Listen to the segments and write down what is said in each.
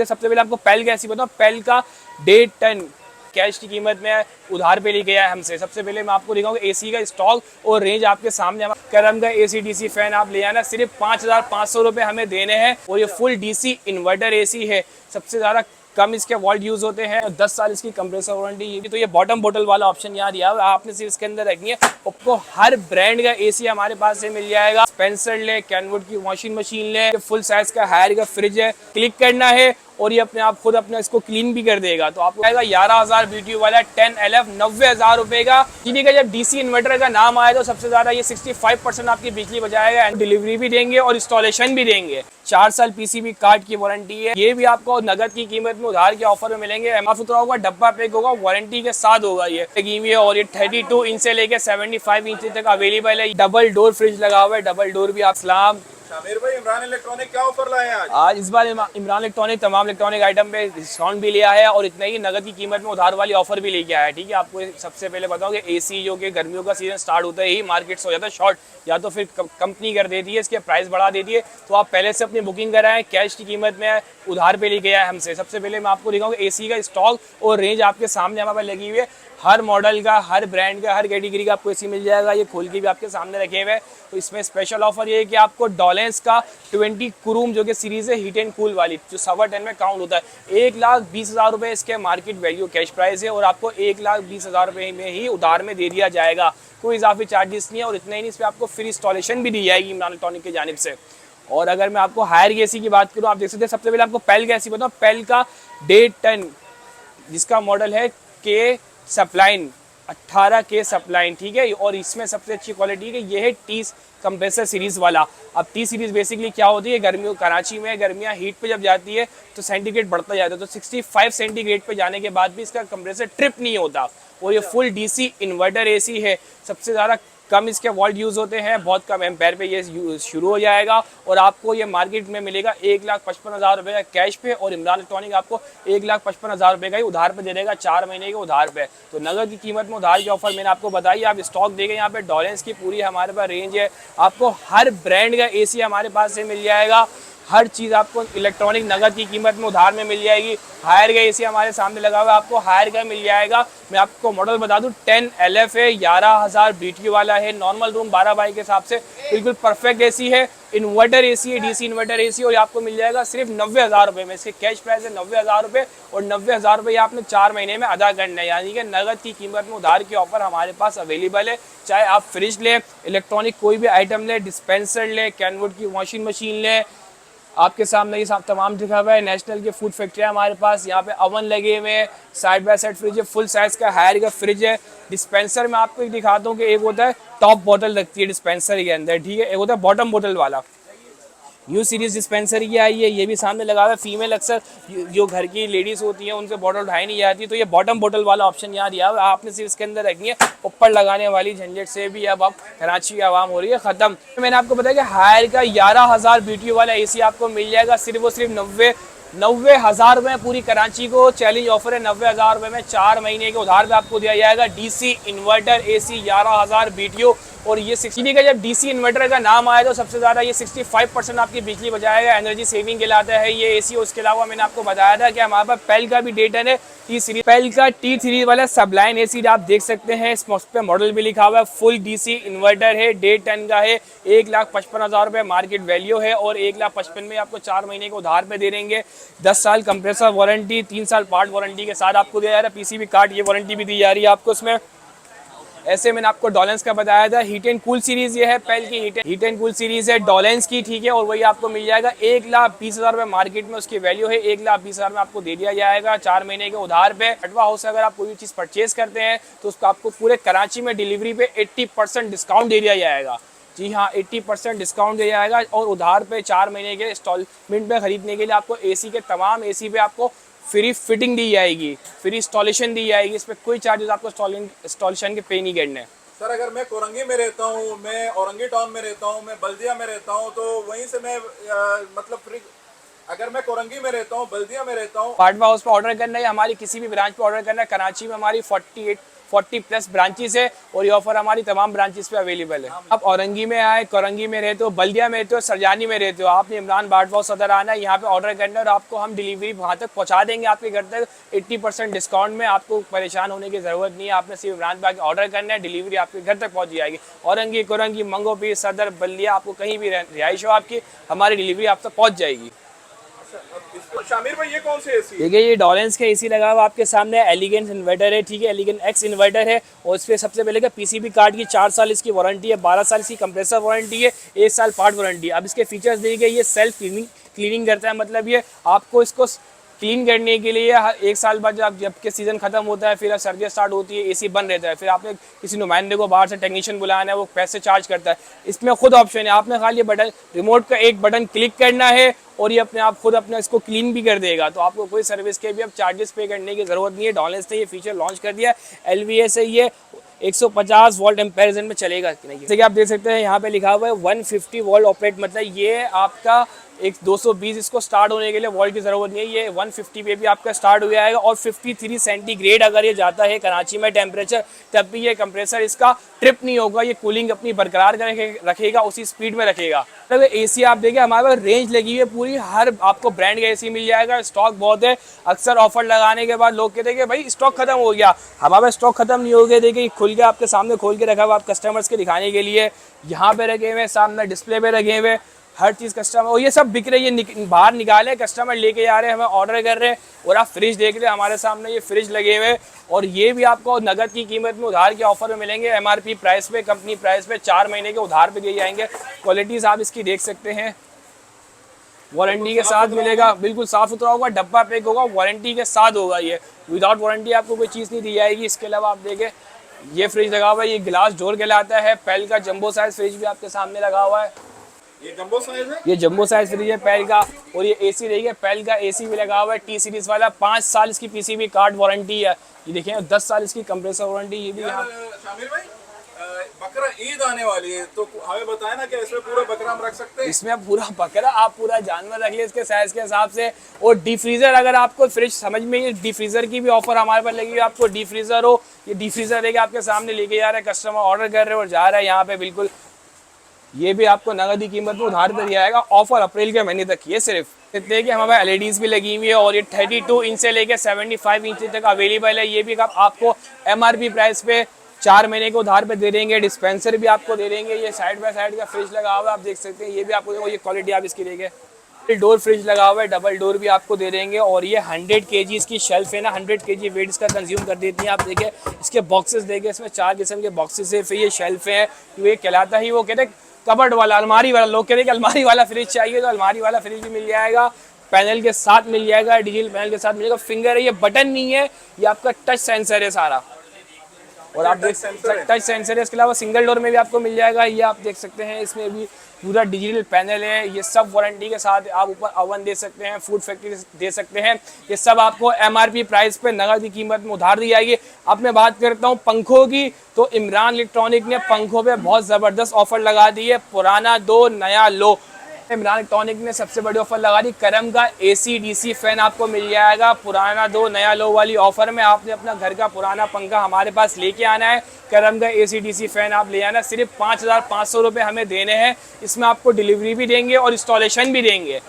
सबसे पहले आपको पेल का ऐसी बताऊं, पेल का 1.5 टन कैश की कीमत में उधार पे लेके आया हमसे। सबसे पहले मैं आपको दिखाऊंगा एसी का स्टॉक और रेंज आपके सामने। करम का एसी डीसी फैन आप ले आना, सिर्फ 5,500 रुपए हमें देने हैं और ये फुल डीसी इन्वर्टर एसी है। सबसे ज्यादा कम इसके वोल्ट यूज होते हैं, 10 साल इसकी कंप्रेसर वारंटी। ये भी तो ये बॉटम बोतल वाला ऑप्शन यहाँ दिया है, आपने सिर्फ इसके अंदर रखनी है। आपको हर ब्रांड का एसी हमारे पास से मिल जाएगा। स्पेंसर ले, कैनवुड की वॉशिंग मशीन ले, फुल साइज का हायर का फ्रिज है, क्लिक करना है और ये अपने आप खुद अपना इसको क्लीन भी कर देगा। तो आपको आएगा 11,000 BTU वाला 10LF 90,000 रुपए का। ठीक है, जब डीसी इन्वर्टर का नाम आया तो सबसे ज्यादा ये 65% आपकी बिजली बचाएगा। डिलीवरी भी देंगे और इंस्टॉलेशन भी देंगे। 4 साल पीसीबी कार्ड की वारंटी है। ये भी आपको नगद की कीमत में उधार के ऑफर में मिलेंगे। साफ सुथरा होगा, डब्बा पैक होगा, वारंटी के साथ होगा ये। और ये 32 इंच से लेके 75 इंच तक अवेलेबल है। डबल डोर फ्रिज लगा हुआ है, डबल डोर भी आप सलाम। शामिर भाई, इमरान इलेक्ट्रॉनिक क्या ऑफर लाए हैं आज इस बार इमरान इलेक्ट्रॉनिक तमाम इलेक्ट्रॉनिक आइटम पे डिस्काउंट भी लिया है और इतना ही नगद की कीमत में उधार वाली ऑफर भी लेके आया है। ठीक है, आपको सबसे पहले बताओ कि एसी जो कि गर्मियों का सीजन स्टार्ट होता है ही मार्केट से हो जाता है शॉर्ट, या तो फिर कंपनी कर देती है इसके प्राइस बढ़ा देती है। तो आप पहले से अपनी बुकिंग कराएं, कैश की कीमत में उधार पे लेके आए हमसे। सबसे पहले मैं आपको दिखाऊंगा एसी का स्टॉक और रेंज आपके सामने हमारे पास लगी हुई है। हर मॉडल का, हर ब्रांड का, हर कैटेगरी का आपको एसी मिल जाएगा। ये खोल के भी आपके सामने रखे हुए हैं। तो इसमें स्पेशल ऑफर ये है कि आपको डॉलेंस का 20 कुरूम जो कि सीरीज है हीट एंड कूल वाली, जो 1.25 में काउंट होता है, 1,20,000 रुपए इसके मार्केट वैल्यू कैश प्राइस है और आपको 1,20,000 रुपए में ही उधार में दे दिया जाएगा। कोई इजाफी चार्जेस नहीं है और इतना ही नहीं, इस पर आपको फ्री इंस्टॉलेशन भी दी जाएगी इमरान इलेक्ट्रॉनिक की जानिब से। और अगर मैं आपको हायर एसी की बात करूँ, आप देख सकते हैं। सबसे पहले आपको पेल का एसी बताऊँ, पेल का 1.5 टन जिसका मॉडल है के सप्लाइन 18K सप्लाइन। ठीक है, और इसमें सबसे अच्छी क्वालिटी है ये है टी कंप्रेसर सीरीज वाला। अब टी सीरीज बेसिकली क्या होती है, गर्मियों कराची में गर्मियाँ हीट पे जब जाती है तो सेंटीग्रेड बढ़ता जाता है। तो 65 सेंटीग्रेड पे जाने के बाद भी इसका कंप्रेसर ट्रिप नहीं होता और ये फुल डीसी इन्वर्टर एसी है। सबसे ज़्यादा कम इसके वोल्ट यूज़ होते हैं, बहुत कम एम्पेयर पे ये शुरू हो जाएगा और आपको ये मार्केट में मिलेगा 1,55,000 रुपये का कैश पे और इमरान इलेक्ट्रॉनिक आपको 1,55,000 रुपये का ही उधार पे दे देगा, 4 महीने के उधार पे। तो नगद की कीमत में उधार की ऑफर मैंने आपको बताई। आप स्टॉक देंगे, यहाँ पे डॉलेंस की पूरी हमारे पास रेंज है। आपको हर ब्रांड का एसी हमारे पास से मिल जाएगा। हर चीज़ आपको इलेक्ट्रॉनिक नगद की कीमत में उधार में मिल जाएगी। हायर का एसी हमारे सामने लगा हुआ है, आपको हायर का मिल जाएगा। मैं आपको मॉडल बता दूं, 10LF है, 11,000 BTU वाला है। नॉर्मल रूम 12 बाई के हिसाब से बिल्कुल परफेक्ट एसी है। इन्वर्टर एसी है, डीसी इन्वर्टर एसी, और आपको मिल जाएगा सिर्फ 90,000 रुपये में। इसके कैश प्राइस है 90,000 रुपये और 90,000 रुपये आपने 4 महीने में अदा करना है। यानी कि नगद की कीमत में उधार की ऑफर हमारे पास अवेलेबल है। चाहे आप फ्रिज लें, इलेक्ट्रॉनिक कोई भी आइटम लें, डिस्पेंसर लें, कैनवुड की वॉशिंग मशीन लें, आपके सामने ये तमाम दिखा हुआ है। नेशनल के फूड फैक्ट्री है हमारे पास, यहाँ पे ओवन लगे हुए हैं, साइड बाय साइड फ्रिज है, फुल साइज का हायर का फ्रिज है। डिस्पेंसर में आपको एक दिखाता हूँ कि एक होता है टॉप बोतल रखती है डिस्पेंसर के अंदर, ठीक है, एक होता है बॉटम बोतल वाला। न्यू सीरीज डिस्पेंसर की आई है, ये भी सामने लगा हुआ है। फीमेल अक्सर जो घर की लेडीज होती हैं उनसे बॉटल उठाई नहीं जाती, तो ये बॉटम बोतल वाला ऑप्शन यहाँ दिया है। आपने सिर्फ इसके अंदर रखनी है, ऊपर लगाने वाली झंझट से भी अब कराची की आवाम हो रही है खत्म। मैंने आपको बताया कि हायर का 11,000 BTU वाला एसी आपको मिल जाएगा सिर्फ और सिर्फ 90,000 रुपये में। पूरी कराची को चैलेंज ऑफर है। 90,000 रुपये में 4 महीने के उधार पे आपको दिया जाएगा डीसी इन्वर्टर एसी 11,000 BTU। और ये 60 का जब डीसी इन्वर्टर का नाम आया तो सबसे ज़्यादा ये 65% आपकी बिजली बचाएगा, एनर्जी सेविंग कहलाता है ये एसी। उसके अलावा मैंने आपको बताया था कि हमारे पास पेल का भी डेटन है, टी सीरीज, पेल का टी सीरीज वाला सबलाइन एसी आप देख सकते हैं। इस पे मॉडल भी लिखा हुआ है, फुल डीसी इन्वर्टर है, 1.5 टन का है, 1,55,000 रुपये मार्केट वैल्यू है और 1,55,000 में आपको 4 महीने के उधार पे दे देंगे। 10 साल कंप्रेसर वारंटी, 3 साल पार्ट वारंटी के साथ आपको दिया जा रहा है। पीसीबी कार्ड ये वारंटी भी दी जा रही है आपको उसमें। ऐसे मैंने आपको डॉलेंस का बताया था। हीट एंड कूल सीरीज ये है, पेल की हीट एंड कूल सीरीज है डॉलेंस की, ठीक है, और वही आपको मिल जाएगा 1,20,000 रुपये मार्केट में उसकी वैल्यू है। 1,20,000 में आपको दे दिया जाएगा 4 महीने के उधार पे। अटवा हाउस से अगर आप कोई भी चीज़ परचेज करते हैं तो उसको आपको पूरे कराची में डिलीवरी पे 80% डिस्काउंट दे दिया जाएगा। जी हाँ, 80% डिस्काउंट दिया जाएगा और उधार पे 4 महीने के इंस्टॉलमेंट में खरीदने के लिए आपको एसी के तमाम एसी पे आपको फ्री फिटिंग दी जाएगी, फ्री इंस्टॉलेशन दी जाएगी। इस पर कोई चार्जेस आपको इंस्टॉलेशन के पे नहीं करने। सर, अगर मैं कोरंगी में रहता हूँ, मैं औरंगी टाउन में रहता हूँ, मैं बल्दिया में रहता हूँ, तो वहीं से मैं मतलब फ्री, अगर मैं कोरंगी में रहता हूँ, बल्दिया में रहता हूँ, पाटवा हाउस पे ऑर्डर करना है, हमारी किसी भी ब्रांच पे ऑर्डर करना है। कराची में हमारी 40+ ब्रांचेस है और ये ऑफर हमारी तमाम ब्रांचेस पे अवेलेबल है। आप औरंगी में आए, कोरंगी में रहते हो, बल्दिया में रहते हो, सरजानी में रहते हो, आपने इमरान बाट हाउस सदर आना है, यहाँ पे ऑर्डर करना है और आपको हम डिलीवरी वहाँ तक पहुँचा देंगे आपके घर तक 80% डिस्काउंट में। आपको परेशान होने की ज़रूरत नहीं है, आपने सिर्फ इमरान बाग ऑर्डर करना है, डिलीवरी आपके घर तक पहुँच जाएगी। औरंगी, कोरंगी, मंगोपीर, सदर, बल्दिया, आपको कहीं भी रिहाइश हो आपकी, हमारी डिलीवरी आप तक पहुँच जाएगी। शामिर भाई ये कौन से एसी है? देखिए ये डॉलेंस का एसी लगा हुआ आपके सामने, एलिगेंस इन्वर्टर है, ठीक है, एलिगेंस एक्स इन्वर्टर है और इस पर सबसे पहले का पीसीबी कार्ड की 4 साल इसकी वारंटी है, 12 साल इसकी कंप्रेसर वारंटी है, 1 साल पार्ट वारंटी है। अब इसके फीचर्स देखिए, ये सेल्फ क्लीनिंग करता है, मतलब ये आपको इसको क्लीन करने के लिए 1 साल बाद जबकि सीजन खत्म होता है, फिर अब सर्दी स्टार्ट होती है, एसी बंद रहता है, फिर आपने किसी नुमाइंदे को बाहर से टेक्नीशियन बुलाना है, वो पैसे चार्ज करता है। इसमें खुद ऑप्शन है, आपने खाली बटन रिमोट का एक बटन क्लिक करना है और ये अपने आप खुद अपना इसको क्लीन भी कर देगा, तो आपको कोई सर्विस के भी अब चार्जेस पे करने की ज़रूरत नहीं है। डॉलेंस ने ये फीचर लॉन्च कर दिया, LVS है, ये 150 वोल्ट एम्पेरिजन में चलेगा कि नहीं। जैसे कि आप देख सकते हैं यहाँ पे लिखा हुआ है 150 वोल्ट ऑपरेट, मतलब ये आपका एक 220 इसको स्टार्ट होने के लिए वोल्ट की ज़रूरत नहीं है, ये 150 पे भी आपका स्टार्ट हो जाएगा और 53 सेंटीग्रेड अगर ये जाता है कराची में टेम्परेचर, तब भी ये कंप्रेसर इसका ट्रिप नहीं होगा, ये कूलिंग अपनी बरकरार रखेगा, उसी स्पीड में रखेगा। मतलब एसी आप देखिए हमारे पास रेंज लगी हुई है पूरी, हर आपको ब्रांड का एसी मिल जाएगा, स्टॉक बहुत है। अक्सर ऑफर लगाने के बाद लोग कहते हैं कि भाई स्टॉक खत्म हो गया, हमारे पास स्टॉक खत्म नहीं हो गया। देखिए खुल के आपके सामने खोल के रखा हुआ, आप कस्टमर्स के दिखाने के लिए यहाँ पे रखे हुए, सामने डिस्प्ले पे रखे हुए, हर चीज़ कस्टमर, और ये सब बिक रही है, बाहर निकाले कस्टमर लेके जा रहे हैं, हमें ऑर्डर कर रहे हैं। और आप फ्रिज देख रहे हैं हमारे सामने, ये फ्रिज लगे हुए और ये भी आपको नगद की कीमत में उधार के ऑफर में मिलेंगे, MRP प्राइस पे, कंपनी प्राइस पे, 4 महीने के उधार पे दिए जाएंगे। क्वालिटीज़ आप इसकी देख सकते हैं, वारंटी के साथ मिलेगा, बिल्कुल साफ़ सुथरा होगा, डब्बा पैक होगा, वारंटी के साथ होगा। ये विदाउट वारंटी आपको कोई चीज़ नहीं दी जाएगी। इसके अलावा आप देखें ये फ्रिज लगा हुआ है, ये ग्लास डोर कहलाता है, पेल का जंबो साइज फ्रिज भी आपके सामने लगा हुआ है, ये जंबो साइज है, ये जंबो साइज फ्रिज है पेल का। और ये एसी देखिए, पेल का एसी भी लगा हुआ है, T सीरीज वाला, 5 साल इसकी पीसीबी कार्ड वारंटी है, ये देखिए 10 साल इसकी कंप्रेसर वारंटी। ये भी यहाँ शामिर भाई बकरा ईद आने वाली है तो हमें बताया ना कि इसमें पूरा बकरा हम रख सकते हैं? इसमें पूरा बकरा, आप पूरा जानवर रख ले इसके साइज के हिसाब से। और डी फ्रीजर, अगर आपको फ्रिज समझ में, ये डी फ्रीजर की भी ऑफर हमारे पास लगी है, आपको डी फ्रीजर हो, ये डी फ्रीजर लेके आपके सामने लेके जा रहे हैं, कस्टमर ऑर्डर कर रहे हैं और जा रहा है यहाँ पे, बिल्कुल ये भी आपको नगद की कीमत में उधार पर दिया जाएगा। ऑफर अप्रैल के महीने तक, ये सिर्फ इतने कि हमारे पास LEDs भी लगी हुई है और ये 32 इंच से लेकर 75 इंच तक अवेलेबल है। ये भी आपको MRP प्राइस पे 4 महीने के उधार पे दे देंगे। डिस्पेंसर भी आपको दे देंगे, ये साइड बाय साइड का फ्रिज लगा हुआ है, आप देख सकते हैं, ये भी आपको देखो, ये क्वालिटी आप इसकी देखें, डोर फ्रिज लगा हुआ है, डबल डोर भी आपको दे देंगे। और ये 100 kg इसकी शेल्फ है ना, 100 kg वेट इसका कंज्यूम कर देती है। आप देखिए इसके बॉक्सेस देखें, इसमें 4 किस्म के बॉक्सेस है, फिर ये शेल्फ है, ये कहलाता ही, वो कहते हैं कबर्ड वाला, अलमारी वाला। लोग कहते हैं कि अलमारी वाला फ्रिज चाहिए, तो अलमारी वाला फ्रिज भी मिल जाएगा, पैनल के साथ मिल जाएगा, डिजिटल पैनल के साथ मिलेगा। फिंगर है, ये बटन नहीं है, ये आपका टच सेंसर है सारा, और आप देख टच सेंसर है। इसके अलावा सिंगल डोर में भी आपको मिल जाएगा, ये आप देख सकते हैं, इसमें भी पूरा डिजिटल पैनल है। ये सब वारंटी के साथ, आप ऊपर ओवन दे सकते हैं, फूड फैक्ट्री दे सकते हैं। ये सब आपको MRP प्राइस पे नगद की कीमत में उधार दी जाएगी। अब मैं बात करता हूँ पंखों की, तो इमरान इलेक्ट्रॉनिक ने पंखों पे बहुत ज़बरदस्त ऑफर लगा दी है, पुराना दो नया लो। इमरान इलेक्ट्रॉनिक ने सबसे बड़ी ऑफर लगा दी, करम का AC DC फैन आपको मिल जाएगा, पुराना दो नया लो वाली ऑफर में। आपने अपना घर का पुराना पंखा हमारे पास लेके आना है, करम का AC DC फैन आप ले आना, सिर्फ 5,500 रुपये हमें देने हैं। इसमें आपको डिलीवरी भी देंगे और इंस्टॉलेशन भी देंगे।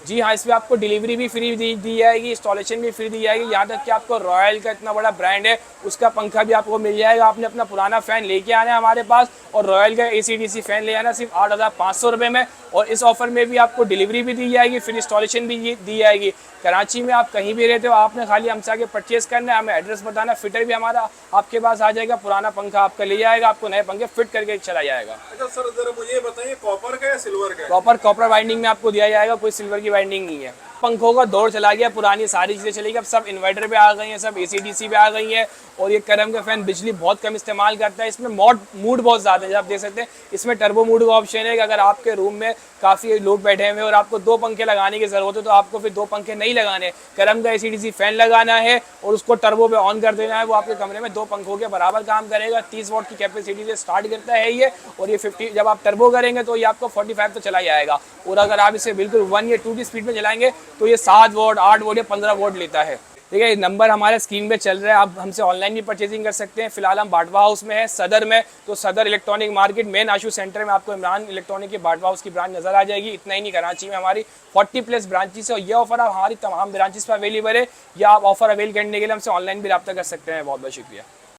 जी हाँ, इसमें आपको डिलीवरी भी फ्री दी जाएगी, इंस्टॉलेशन भी फ्री दी जाएगी। यहाँ तक कि आपको रॉयल का इतना बड़ा ब्रांड है, उसका पंखा भी आपको मिल जाएगा। आपने अपना पुराना फ़ैन लेके आना है हमारे पास, और रॉयल का AC DC फ़ैन ले आना सिर्फ 8,500 रुपये में। और इस ऑफर में भी आपको डिलीवरी भी दी जाएगी, फिर इंस्टॉलेशन भी दी जाएगी। कराची में आप कहीं भी रहते हो, आपने खाली हमसे आके परचेज़ करना है, हमें एड्रेस बताना, फिटर भी हमारा आपके पास आ जाएगा, पुराना पंखा आपका ले जाएगा, आपको नए पंखे फिट करके चला जाएगा। अच्छा सर, जरा मुझे बताइए कॉपर का या सिल्वर का? कॉपर वाइंडिंग में आपको दिया जाएगा, कोई सिल्वर की वाइंडिंग नहीं है। पंखों का दौर चला गया, पुरानी सारी चीज़ें चली गई, अब सब इन्वर्टर पे आ गई हैं, सब AC DC पे आ गई हैं। और ये करम का फ़ैन बिजली बहुत कम इस्तेमाल करता है, इसमें मूड बहुत ज़्यादा है। आप देख सकते हैं इसमें टर्बो मूड का ऑप्शन है कि अगर आपके रूम में काफ़ी लोग बैठे हुए और आपको 2 पंखे लगाने की ज़रूरत है, तो आपको फिर 2 पंखे नहीं लगाने, करम का AC DC फ़ैन लगाना है और उसको टर्बो पे ऑन कर देना है। वो आपके कमरे में 2 पंखों के बराबर काम करेगा। 30 वॉट की कैपेसिटी से स्टार्ट करता है ये, और ये 50, जब आप टर्बो करेंगे तो ये आपको 45 तो चला जाएगा। और अगर आप इसे बिल्कुल 1 या 2 की स्पीड में चलाएंगे तो ये 7 वॉट 8 वॉट या 15 वॉट लेता है। ठीक है, नंबर हमारे स्क्रीन पे चल रहा है, आप हमसे ऑनलाइन भी परचेजिंग कर सकते हैं। फिलहाल हम बाटवा हाउस में है, सदर में, तो सदर इलेक्ट्रॉनिक मार्केट मेन आशू सेंटर में आपको इमरान इलेक्ट्रॉनिक के बाटवा हाउस की ब्रांच नजर आ जाएगी। इतना ही नहीं, कराची में हमारी 40+ ब्रांचेस है और ये ऑफर आप हमारी तमाम ब्रांचेस पर अवेलेबल है, या आप ऑफर अवेल करने के लिए हमसे ऑनलाइन भी रब्ता कर सकते हैं। बहुत बहुत शुक्रिया।